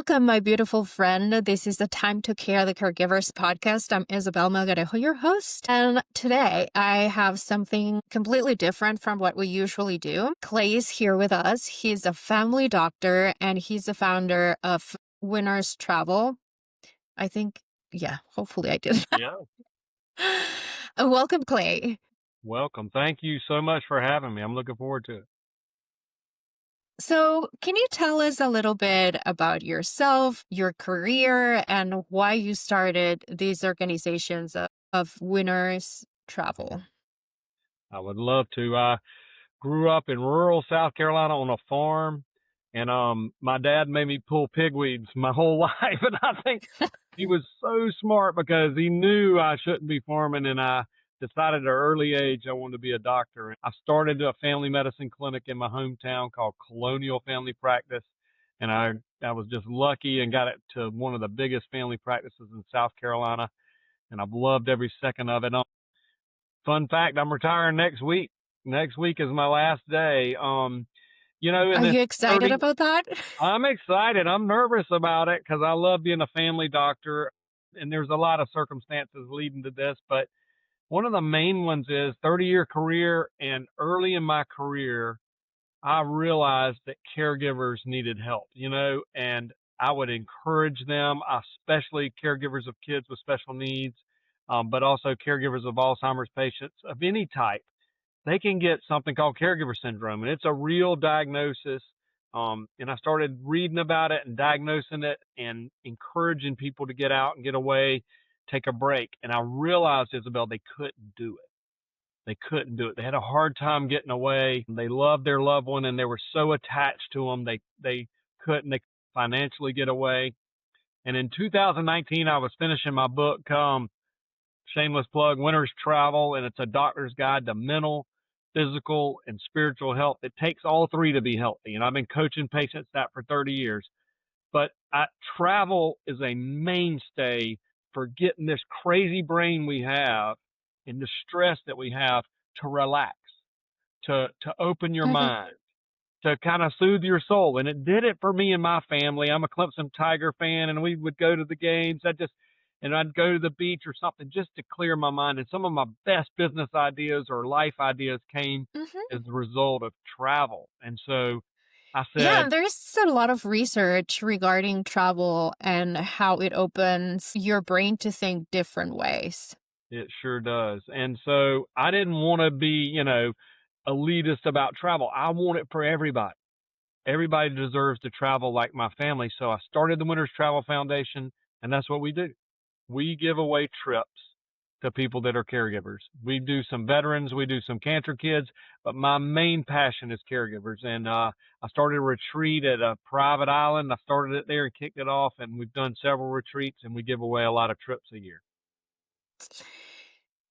Welcome, my beautiful friend. This is the Time to Care, the Caregivers Podcast. I'm Isabel, your host. And today I have something completely different from what we usually do. Clay's here with us. He's a family doctor and he's the founder of Winners Travel. I think, hopefully I did. Yeah, Welcome, Clay. welcome. Thank you so much for having me. I'm looking forward to it. So, can you tell us a little bit about yourself, your career, and why you started these organizations of Winners Travel? I would love to. I grew up in rural South Carolina on a farm, and my dad made me pull pigweeds my whole life, and I think he was so smart because he knew I shouldn't be farming, and I decided at an early age I wanted to be a doctor. I started a family medicine clinic in my hometown called Colonial Family Practice, and I was just lucky and got it to one of the biggest family practices in South Carolina, and I've loved every second of it. Fun fact, I'm retiring next week. Next week is my last day. In Are this you excited 30, about that? I'm excited. I'm nervous about it because I love being a family doctor, and there's a lot of circumstances leading to this, but one of the main ones is 30-year career, and early in my career, I realized that caregivers needed help, and I would encourage them, especially caregivers of kids with special needs, but also caregivers of Alzheimer's patients of any type. They can get something called caregiver syndrome, and it's a real diagnosis. And I started reading about it and diagnosing it and encouraging people to get out and get away, take a break. And I realized, Isabel, they couldn't do it. They couldn't do it. They had a hard time getting away. They loved their loved one and they were so attached to them. They couldn't financially get away. And in 2019, I was finishing my book, shameless plug, Winners Travel, and it's a doctor's guide to mental, physical, and spiritual health. It takes all three to be healthy. And I've been coaching patients that for 30 years. But travel is a mainstay for getting this crazy brain we have and the stress that we have to relax, to open your Mhm. mind, to kind of soothe your soul. And it did it for me and my family. I'm a Clemson Tiger fan, and we would go to the games. And I'd go to the beach or something just to clear my mind. And some of my best business ideas or life ideas came Mhm. as a result of travel. And so I Yeah, said, there's a lot of research regarding travel and how it opens your brain to think different ways. it sure does. And so I didn't want to be, elitist about travel. I want it for everybody. Everybody deserves to travel like my family. So I started the Winners Travel Foundation, and that's what we do. We give away trips to people that are caregivers. We do some veterans, we do some cancer kids, but my main passion is caregivers. And I started a retreat at a private island. I started it there and kicked it off, and we've done several retreats, and we give away a lot of trips a year.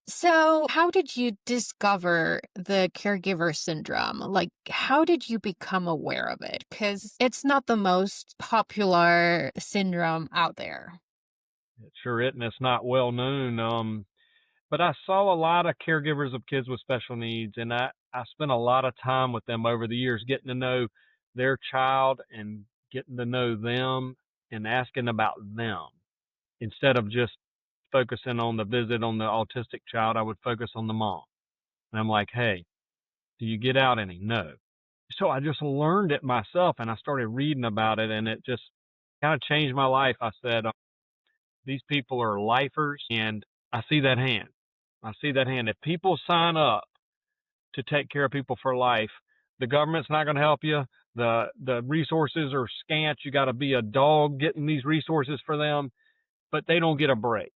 So, how did you discover the caregiver syndrome? Like, how did you become aware of it? Because it's not the most popular syndrome out there. It sure isn't. It's not well known. But I saw a lot of caregivers of kids with special needs, and I spent a lot of time with them over the years, getting to know their child and getting to know them and asking about them instead of just focusing on the visit on the autistic child. I would focus on the mom. And I'm like, hey, do you get out any? No. So I just learned it myself and I started reading about it, and it just kind of changed my life. I said, these people are lifers, and I see that hand. I see that hand. If people sign up to take care of people for life, the government's not going to help you. The resources are scant. You got to be a dog getting these resources for them, but they don't get a break.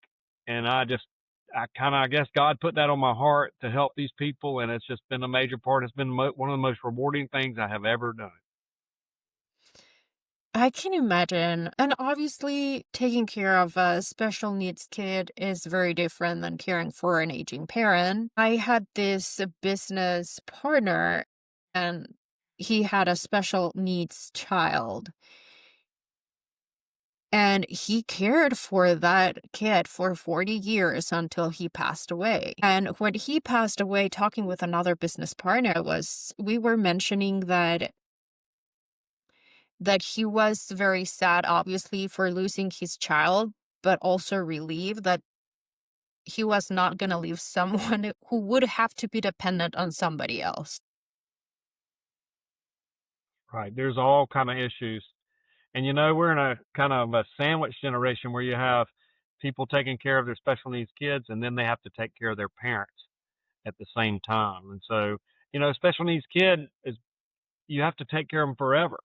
And I guess God put that on my heart to help these people, and it's just been a major part. It's been one of the most rewarding things I have ever done. I can imagine. And obviously, taking care of a special needs kid is very different than caring for an aging parent. I had this business partner, and he had a special needs child. And he cared for that kid for 40 years until he passed away. And when he passed away, talking with another business partner, we were mentioning that that he was very sad, obviously, for losing his child, but also relieved that he was not going to leave someone who would have to be dependent on somebody else. Right. There's all kind of issues. And we're in a kind of a sandwich generation where you have people taking care of their special needs kids and then they have to take care of their parents at the same time. And so, special needs kid is you have to take care of them forever.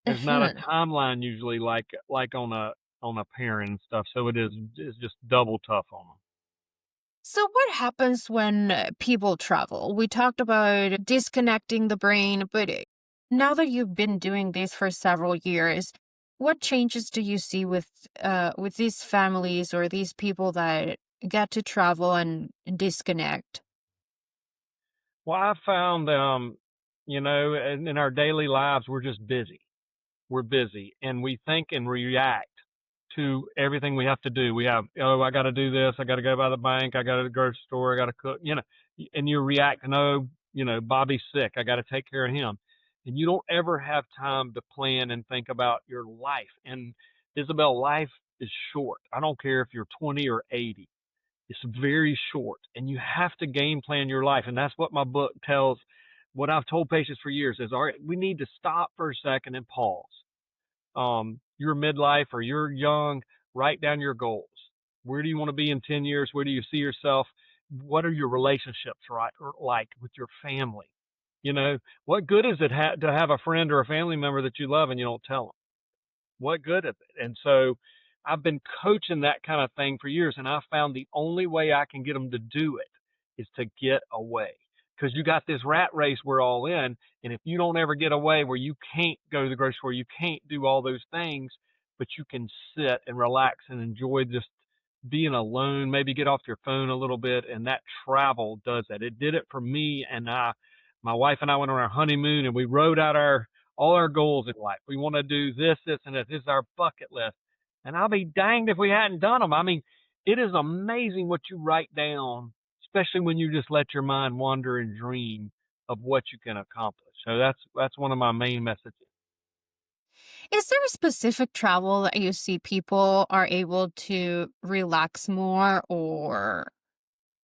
There's not a Mhm. timeline usually like on a parent and stuff. So it's just double tough on them. So, what happens when people travel? We talked about disconnecting the brain, but now that you've been doing this for several years, what changes do you see with these families or these people that get to travel and disconnect? Well, I found in our daily lives we're just busy. We're busy and we think and react to everything we have to do. We have, oh, I got to do this. I got to go by the bank. I got to the grocery store. I got to cook, and you react, no, Bobby's sick. I got to take care of him. And you don't ever have time to plan and think about your life. And Isabel, life is short. I don't care if you're 20 or 80. It's very short and you have to game plan your life. And that's what my book tells. What I've told patients for years is, all right, we need to stop for a second and pause. You're midlife or you're young, write down your goals. Where do you want to be in 10 years? Where do you see yourself? What are your relationships like with your family? What good is it to have a friend or a family member that you love and you don't tell them? What good is it? And so I've been coaching that kind of thing for years, and I found the only way I can get them to do it is to get away. Because you got this rat race we're all in, and if you don't ever get away where you can't go to the grocery store, you can't do all those things, but you can sit and relax and enjoy just being alone, maybe get off your phone a little bit, and that travel does that. It did it for me, and my wife and I went on our honeymoon, and we wrote out all our goals in life. We want to do this, this, and this. This is our bucket list. And I'll be danged if we hadn't done them. I mean, it is amazing what you write down, especially when you just let your mind wander and dream of what you can accomplish. So that's one of my main messages. Is there a specific travel that you see people are able to relax more, or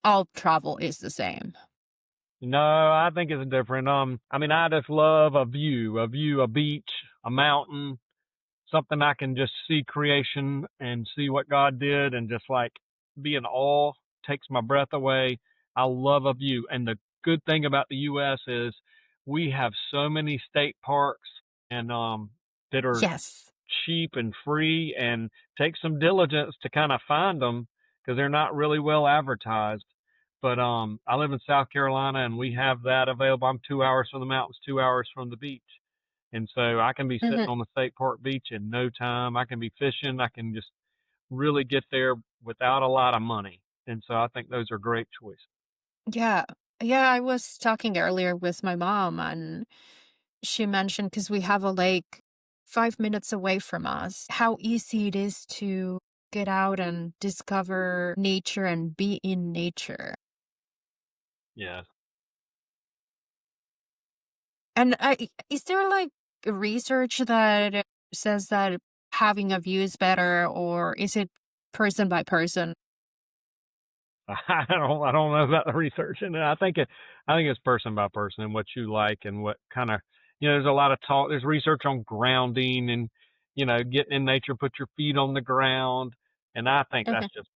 all travel is the same? No, I think it's different. I mean, I just love a view, a beach, a mountain, something I can just see creation and see what God did and just like be in awe, takes my breath away. I love a view. And the good thing about the US is we have so many state parks and that are Yes. cheap and free and take some diligence to kind of find them because they're not really well advertised. But I live in South Carolina and we have that available. I'm 2 hours from the mountains, 2 hours from the beach. And so I can be sitting Mhm. on the state park beach in no time. I can be fishing. I can just really get there without a lot of money. And so I think those are great choices. Yeah. Yeah, I was talking earlier with my mom, and she mentioned because we have a lake 5 minutes away from us, how easy it is to get out and discover nature and be in nature. Yeah. And is there like research that says that having a view is better, or is it person by person? I don't know about the research, and I think it's person by person and what you like and what kind of there's a lot of talk. There's research on grounding and getting in nature, put your feet on the ground, and I think that's Okay. just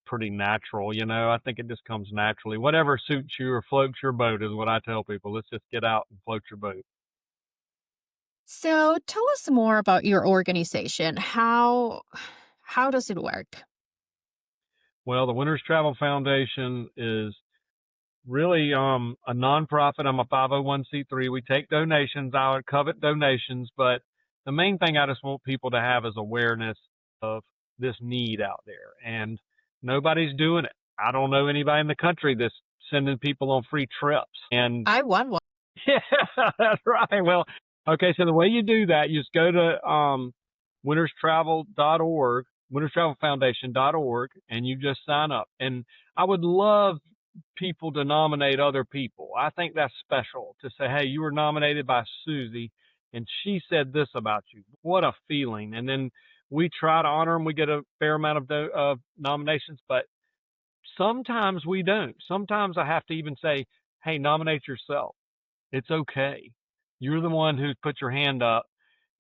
pretty natural. I think it just comes naturally. Whatever suits you or floats your boat is what I tell people. Let's just get out and float your boat. So tell us more about your organization. How does it work? Well, the Winners Travel Foundation is really a nonprofit. I'm a 501c3. We take donations. I would covet donations, but the main thing I just want people to have is awareness of this need out there, and nobody's doing it. I don't know anybody in the country that's sending people on free trips. And I won one. yeah, that's right. Well, okay, so the way you do that, you just go to winnerstravel.org, winnerstravelfoundation.org, and you just sign up. And I would love people to nominate other people. I think that's special to say, hey, you were nominated by Susie. and she said this about you. What a feeling. And then we try to honor them. We get a fair amount of nominations, but sometimes we don't. Sometimes I have to even say, hey, nominate yourself. It's okay. You're the one who put your hand up.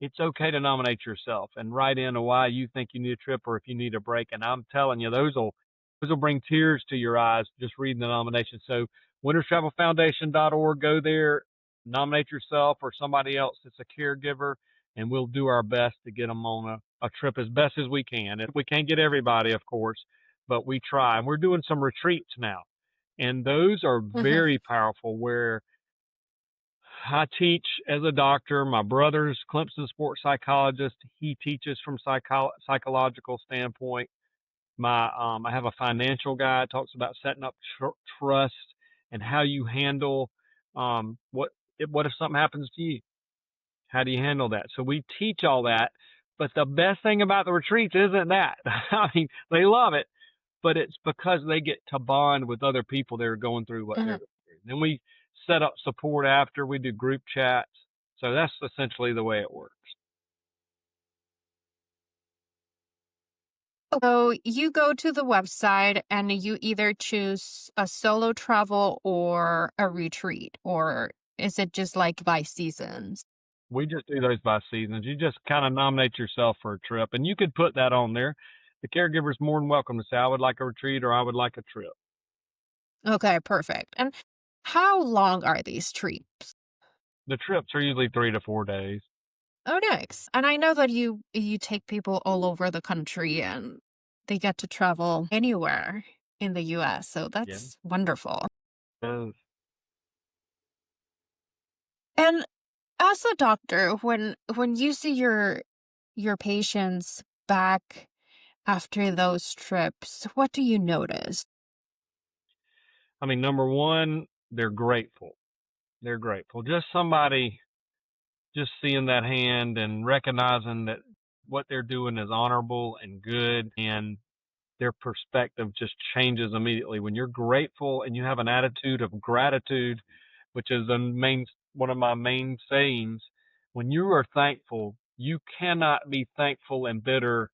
It's okay to nominate yourself and write in why you think you need a trip or if you need a break. And I'm telling you, those will bring tears to your eyes just reading the nomination. So winterstravelfoundation.org, go there, nominate yourself or somebody else that's a caregiver, and we'll do our best to get them on a trip as best as we can. If we can't get everybody, of course, but we try. And we're doing some retreats now. And those are Hmm. very powerful where I teach as a doctor. My brother's Clemson sports psychologist. He teaches from psychological standpoint. I have a financial guy that talks about setting up trust and how you handle what if something happens to you? How do you handle that? So we teach all that. But the best thing about the retreats isn't that. I mean, they love it, but it's because they get to bond with other people that are going through what they're Hmm. going through. Then we set up support after. We do group chats. So that's essentially the way it works. So you go to the website and you either choose a solo travel or a retreat, or is it just like by seasons? We just do those by seasons. You just kind of nominate yourself for a trip, and you could put that on there. The caregiver's more than welcome to say, I would like a retreat or I would like a trip. Okay, perfect. And how long are these trips? The trips are usually 3 to 4 days. Oh, nice. And I know that you take people all over the country and they get to travel anywhere in the US. So Yeah. that's wonderful. Uh, And as a doctor, when you see your patients back after those trips, what do you notice? I mean, number one, they're grateful. They're grateful. Just somebody just seeing that hand and recognizing that what they're doing is honorable and good, and their perspective just changes immediately when you're grateful and you have an attitude of gratitude, which is one of my main sayings. When you are thankful, you cannot be thankful and bitter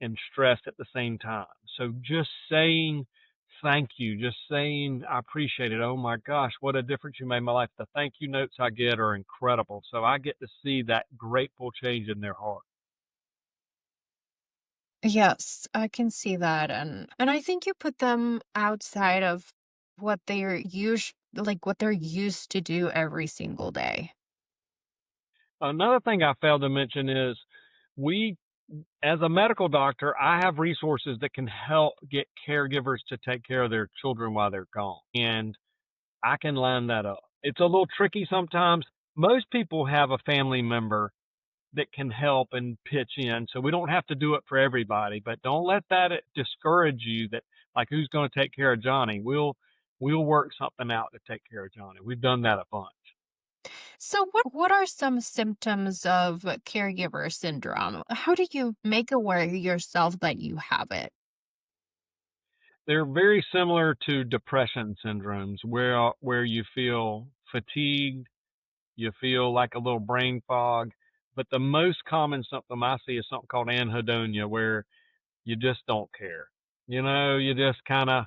and stressed at the same time. So just saying thank you, just saying I appreciate it. Oh my gosh, what a difference you made in my life. The thank you notes I get are incredible. So I get to see that grateful change in their heart. Yes, I can see that. And I think you put them outside of what they're used to do every single day. Another thing I failed to mention is we, as a medical doctor, I have resources that can help get caregivers to take care of their children while they're gone. And I can line that up. It's a little tricky sometimes. Most people have a family member that can help and pitch in. So we don't have to do it for everybody, but don't let that discourage you that like who's going to take care of Johnny? We'll work something out to take care of Johnny. We've done that a bunch. So what are some symptoms of caregiver syndrome? How do you make aware yourself that you have it? They're very similar to depression syndromes where you feel fatigued, you feel like a little brain fog, but the most common symptom I see is something called anhedonia where you just don't care. You just kind of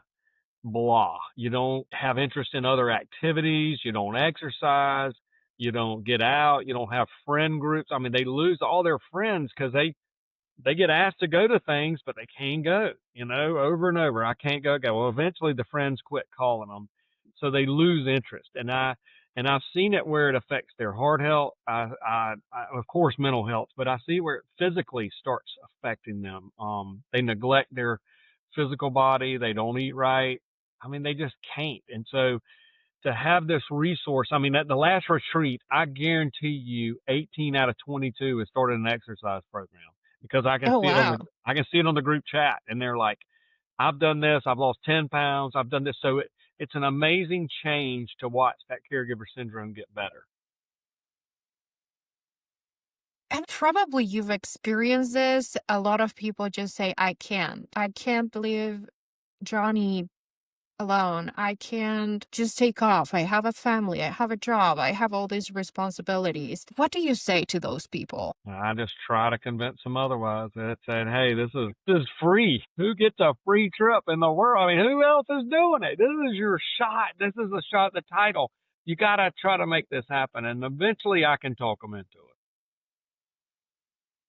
blah. You don't have interest in other activities, you don't exercise, you don't get out, you don't have friend groups. I mean, they lose all their friends because they get asked to go to things, but they can't go, over and over. I can't go. Well, eventually the friends quit calling them. So they lose interest. And I've seen it where it affects their heart health. Of course, mental health, but I see where it physically starts affecting them. They neglect their physical body. They don't eat right. I mean, they just can't. And so to have this resource, I mean, at the last retreat, I guarantee you 18 out of 22 has started an exercise program because I can Oh, see it wow. I can see it on the group chat and they're like, I've done this, I've lost 10 pounds, I've done this. So it's an amazing change to watch that caregiver syndrome get better. And probably you've experienced this. A lot of people just say, I can't. I can't believe Johnny alone. I can't just take off. I have a family, I have a job, I have all these responsibilities. What do you say to those people? I just try to convince them otherwise. That said, hey, this is free. Who gets a free trip in the world? I mean, who else is doing it? This is your shot. This is a shot at the title. You got to try to make this happen, and eventually I can talk them into it.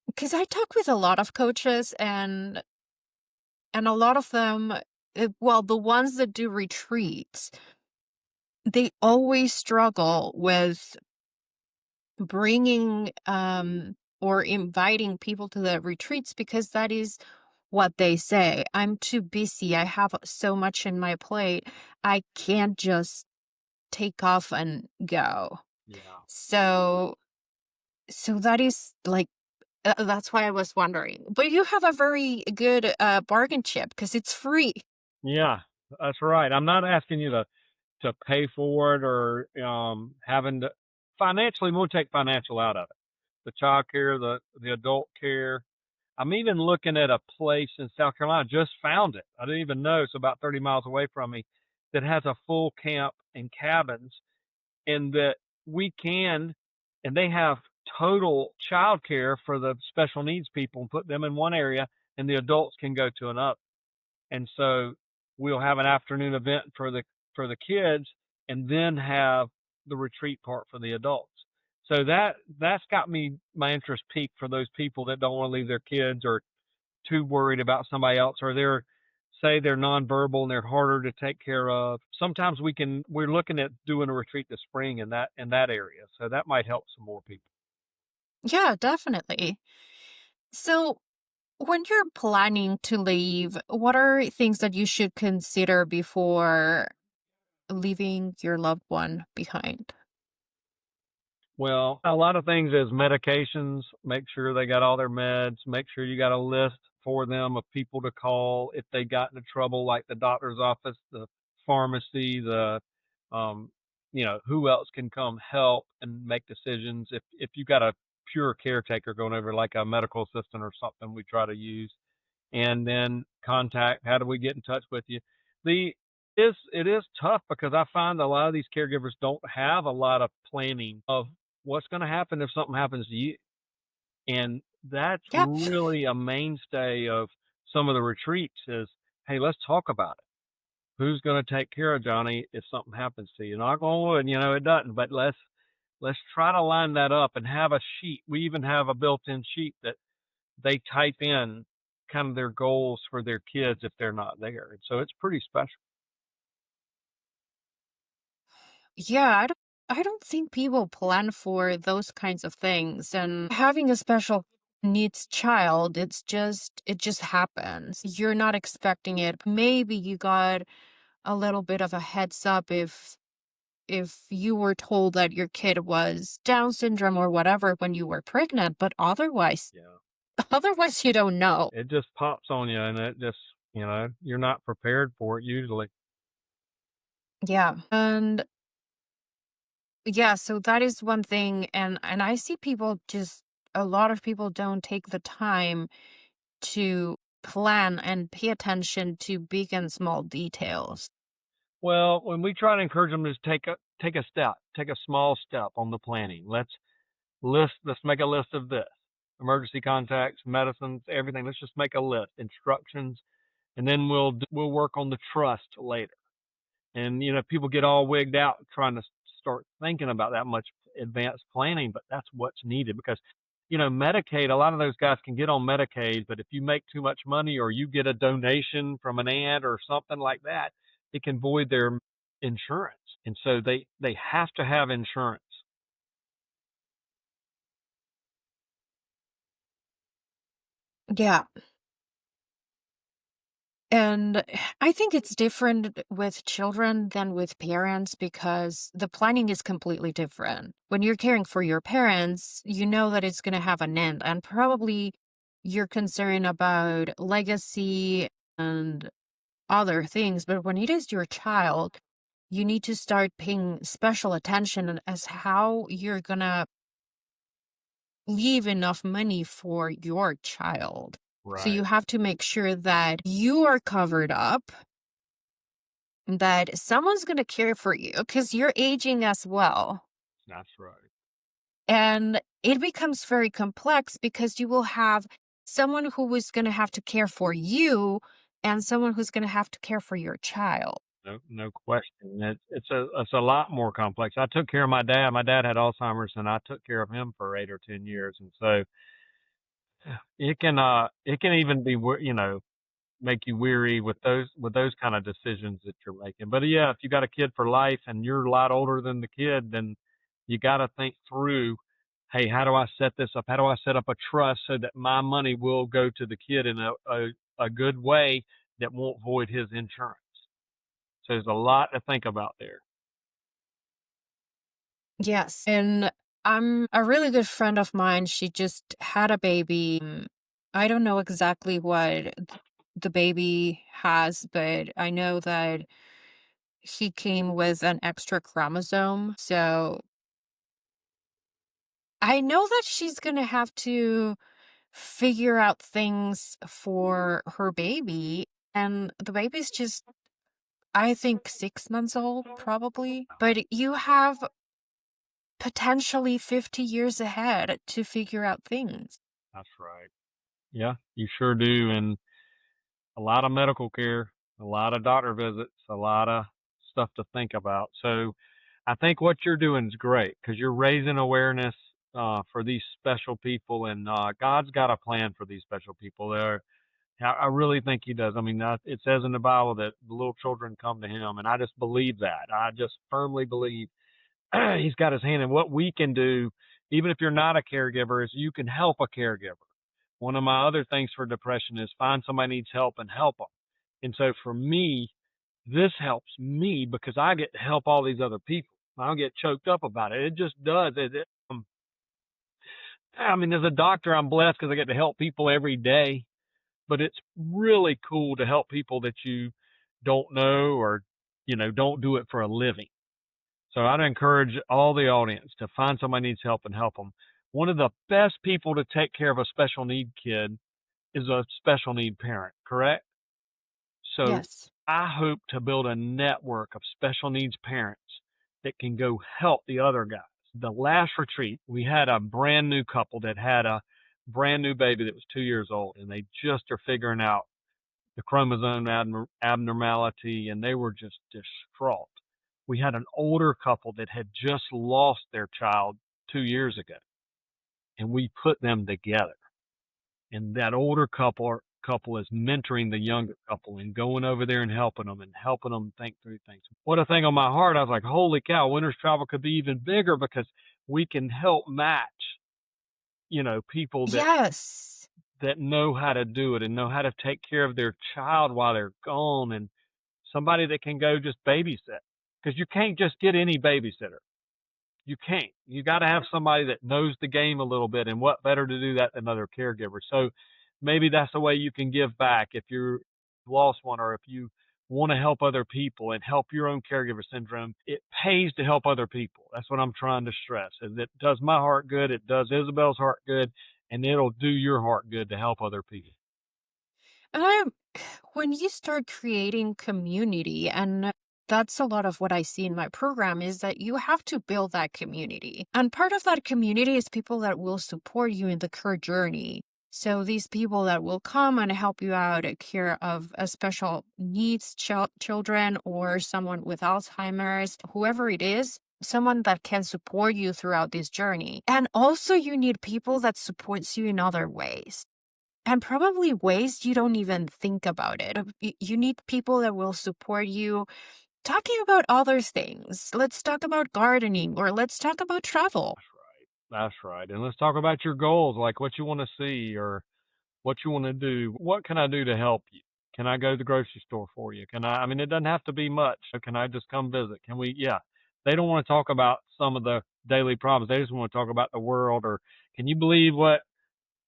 Because I talk with a lot of coaches, and a lot of them, well, the ones that do retreats, they always struggle with bringing or inviting people to the retreats because that is what they say. I'm too busy. I have so much in my plate. I can't just take off and go. Yeah. So that is like that's why I was wondering. But you have a very good bargain chip because it's free. Yeah, that's right. I'm not asking you to pay for it or having to financially. We'll take financial out of it. The child care, the adult care. I'm even looking at a place in South Carolina. Just found it. I didn't even know. It's about 30 miles away from me. That has a full camp and cabins, and that we can, and they have total child care for the special needs people and put them in one area, and the adults can go to another. And so we'll have an afternoon event for the kids, and then have the retreat part for the adults. So that's got me my interest peaked for those people that don't want to leave their kids or too worried about somebody else, or they're nonverbal and they're harder to take care of. Sometimes we're looking at doing a retreat this spring in that area. So that might help some more people. Yeah, definitely. So when you're planning to leave, what are things that you should consider before leaving your loved one behind? Well, a lot of things is medications. Make sure they got all their meds. Make sure you got a list for them of people to call if they got into trouble, like the doctor's office, the pharmacy, um, who else can come help and make decisions. If you got a pure caretaker going over, like a medical assistant or something, we try to use. And then contact. How do we get in touch with you? The it is tough because I find a lot of these caregivers don't have a lot of planning of what's going to happen if something happens to you. And that's Yep. really a mainstay of some of the retreats is, hey, let's talk about it. Who's going to take care of Johnny if something happens to you? Knock on wood, it doesn't, but let's try to line that up and have a sheet. We even have a built-in sheet that they type in kind of their goals for their kids if they're not there. And so it's pretty special. Yeah, I don't think people plan for those kinds of things. And having a special needs child, it just happens. You're not expecting it. Maybe you got a little bit of a heads up if you were told that your kid was Down syndrome or whatever when you were pregnant, but otherwise Yeah. otherwise you don't know. It just pops on you and it just, you're not prepared for it usually. Yeah. And yeah, so that is one thing, and I see people just a lot of people don't take the time to plan and pay attention to big and small details. Well, when we try to encourage them to take a step, take a small step on the planning. Let's make a list of this. Emergency contacts, medicines, everything. Let's just make a list, instructions, and then we'll work on the trust later. And people get all wigged out trying to start thinking about that much advanced planning, but that's what's needed because Medicaid, a lot of those guys can get on Medicaid, but if you make too much money or you get a donation from an aunt or something like that, it can void their insurance. And so they have to have insurance. Yeah. And I think it's different with children than with parents because the planning is completely different. When you're caring for your parents, you know that it's going to have an end, and probably you're concerned about legacy and other things. But when it is your child, you need to start paying special attention as how you're going to leave enough money for your child. So Right. you have to make sure that you are covered up that someone's going to care for you because you're aging as well. That's right. And it becomes very complex because you will have someone who is going to have to care for you and someone who's going to have to care for your child. No question. It's a lot more complex. I took care of my dad. My dad had Alzheimer's, and I took care of him for 8 or 10 years, and so it can even be make you weary with those kind of decisions that you're making. But yeah, if you got a kid for life and you're a lot older than the kid, then you got to think through, hey, how do I set this up? How do I set up a trust so that my money will go to the kid in a good way that won't void his insurance? So there's a lot to think about there. Yes. And I'm a really good friend of mine. She just had a baby. I don't know exactly what the baby has, but I know that he came with an extra chromosome. So I know that she's going to have to figure out things for her baby. And the baby's just, I think, 6 months old, probably. But you have potentially 50 years ahead to figure out things. That's right. Yeah, you sure do. And a lot of medical care, a lot of doctor visits, a lot of stuff to think about. So I think what you're doing is great because you're raising awareness for these special people, and God's got a plan for these special people. I really think He does. I mean, it says in the Bible that the little children come to Him, and I just believe that. I just firmly believe He's got His hand in what we can do, even if you're not a caregiver, is you can help a caregiver. One of my other things for depression is find somebody needs help and help them. And so for me, this helps me because I get to help all these other people. I don't get choked up about it. It just does. I mean, as a doctor, I'm blessed because I get to help people every day. But it's really cool to help people that you don't know or don't do it for a living. So I'd encourage all the audience to find somebody needs help and help them. One of the best people to take care of a special need kid is a special need parent, correct? So Yes. I hope to build a network of special needs parents that can go help the other guys. The last retreat, we had a brand new couple that had a brand new baby that was 2 years old, and they just are figuring out the chromosome abnormality, and they were just distraught. We had an older couple that had just lost their child 2 years ago, and we put them together. And that older couple is mentoring the younger couple and going over there and helping them think through things. What a thing on my heart. I was like, holy cow, winter's travel could be even bigger because we can help match, people Yes. that know how to do it and know how to take care of their child while they're gone, and somebody that can go just babysit. Because you can't just get any babysitter. You can't. You got to have somebody that knows the game a little bit, and what better to do that than another caregiver? So maybe that's the way you can give back if you're lost one, or if you want to help other people and help your own caregiver syndrome. It pays to help other people. That's what I'm trying to stress. Is it does my heart good, it does Isabel's heart good, and it'll do your heart good to help other people. And when you start creating community, and that's a lot of what I see in my program, is that you have to build that community. And part of that community is people that will support you in the care journey. So these people that will come and help you out at care of a special needs children or someone with Alzheimer's, whoever it is, someone that can support you throughout this journey. And also you need people that supports you in other ways. And probably ways you don't even think about it. You need people that will support you talking about other things. Let's talk about gardening or let's talk about travel. That's right. And let's talk about your goals, like what you want to see or what you want to do. What can I do to help you? Can I go to the grocery store for you? I mean, it doesn't have to be much. Can I just come visit? Can we? Yeah. They don't want to talk about some of the daily problems. They just want to talk about the world, or can you believe what,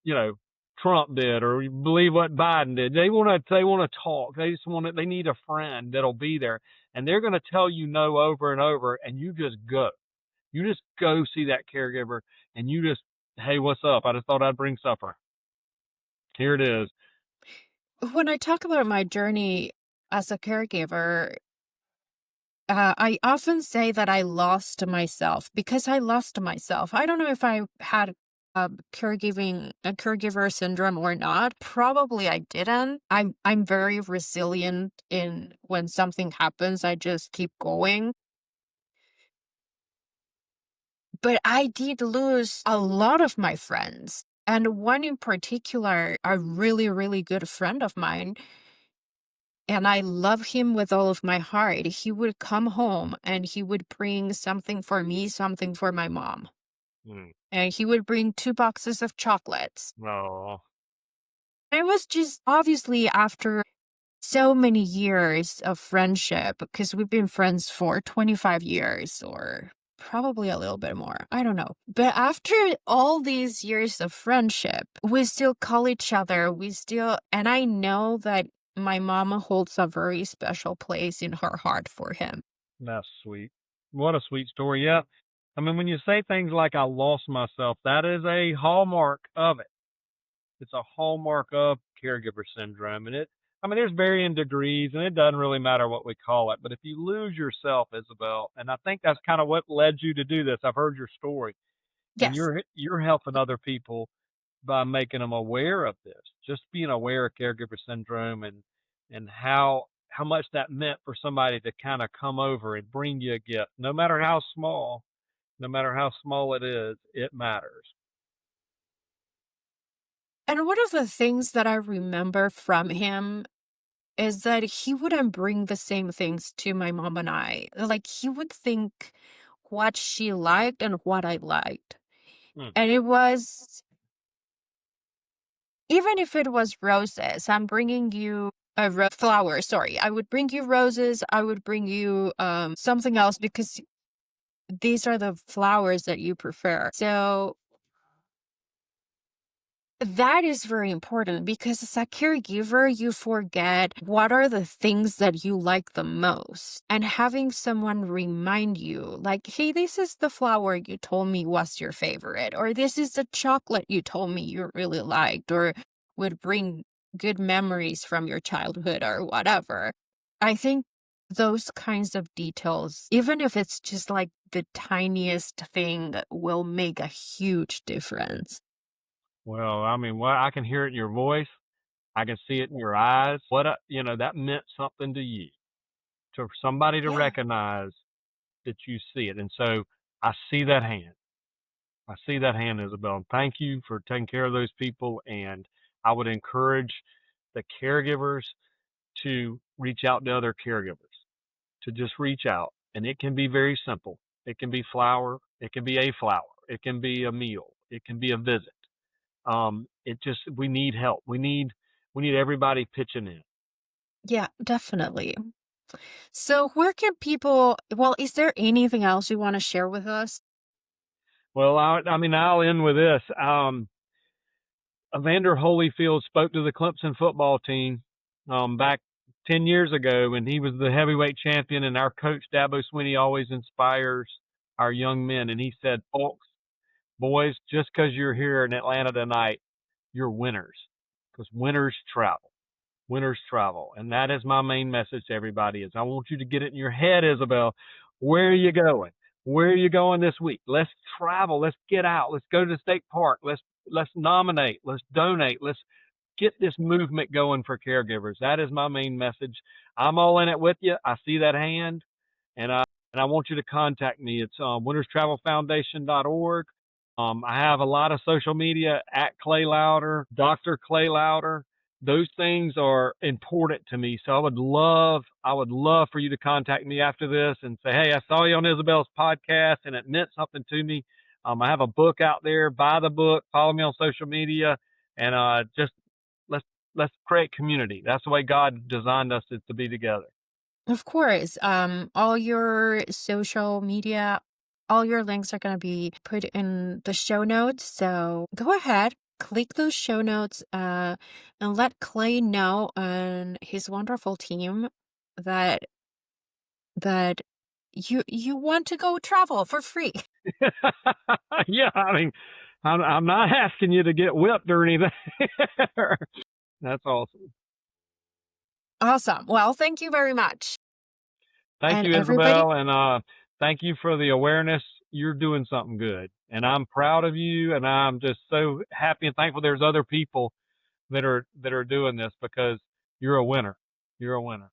you know, Trump did, or you believe what Biden did? They want to talk. They need a friend that'll be there, and they're going to tell you no over and over, and you just go. You just go see that caregiver, and you just, hey, what's up? I just thought I'd bring supper. Here it is. When I talk about my journey as a caregiver, I often say that I lost myself because I lost myself. I don't know if I had a caregiver syndrome or not. Probably I didn't. I'm very resilient in when something happens, I just keep going. But I did lose a lot of my friends. And one in particular, a really, really good friend of mine, and I love him with all of my heart. He would come home and he would bring something for me, something for my mom. Mm. And he would bring 2 boxes of chocolates. Oh, And it was just obviously after so many years of friendship, because we've been friends for 25 years or probably a little bit more. I don't know. But after all these years of friendship, we still call each other. And I know that my mama holds a very special place in her heart for him. that's sweet. What a sweet story. Yeah. I mean, when you say things like I lost myself, that is a hallmark of it. It's a hallmark of caregiver syndrome. And I mean, there's varying degrees, and it doesn't really matter what we call it. But if you lose yourself, Isabel, and I think that's kind of what led you to do this. I've heard your story, and Yes. you're helping other people by making them aware of this, just being aware of caregiver syndrome and how much that meant for somebody to kind of come over and bring you a gift, no matter how small it is, it matters. And one of the things that I remember from him is that he wouldn't bring the same things to my mom and I. Like, he would think what she liked and what I liked. Mm. And it was, even if it was roses, I'm bringing you a flower. Sorry, I would bring you roses. I would bring you something else because these are the flowers that you prefer. So that is very important because as a caregiver, you forget what are the things that you like the most. And having someone remind you, like, hey, this is the flower you told me was your favorite, or this is the chocolate you told me you really liked, or would bring good memories from your childhood, or whatever. I think those kinds of details, even if it's just like the tiniest thing, will make a huge difference. Well, I mean, what I can hear it in your voice, I can see it in your eyes. That meant something to you, to somebody to Yeah. recognize that you see it. And so I see that hand. I see that hand, Isabel. And thank you for taking care of those people. And I would encourage the caregivers to reach out to other caregivers, to just reach out. And it can be very simple. It can be flower. It can be a flower. It can be a meal. It can be a visit. We need help. We need everybody pitching in. Yeah, definitely. So, where can people, well, is there anything else you want to share with us? Well, I mean, I'll end with this. Evander Holyfield spoke to the Clemson football team back 10 years ago, and he was the heavyweight champion. And our coach, Dabo Swinney, always inspires our young men. And he said, folks, boys, just because you're here in Atlanta tonight, you're winners, because winners travel. Winners travel. And that is my main message to everybody is I want you to get it in your head, Isabel. Where are you going? Where are you going this week? Let's travel. Let's get out. Let's go to the state park. Let's nominate. Let's donate. Let's get this movement going for caregivers. That is my main message. I'm all in it with you. I see that hand, and I want you to contact me. It's winnerstravelfoundation.org. I have a lot of social media at Clay Lowder, Dr. Clay Lowder. Those things are important to me. So I would love for you to contact me after this and say, hey, I saw you on Isabel's podcast and it meant something to me. I have a book out there. Buy the book. Follow me on social media, and just let's create community. That's the way God designed us to be together. Of course, all your social media, all your links are going to be put in the show notes. So go ahead, click those show notes, and let Clay know and his wonderful team that that you want to go travel for free. Yeah, I mean, I'm not asking you to get whipped or anything. That's awesome. Awesome. Well, thank you very much. Thank And you, everybody, Isabel, and thank you for the awareness. You're doing something good, and I'm proud of you, and I'm just so happy and thankful there's other people that are doing this because you're a winner. You're a winner.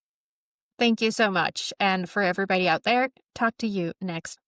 thank you so much. And for everybody out there, talk to you next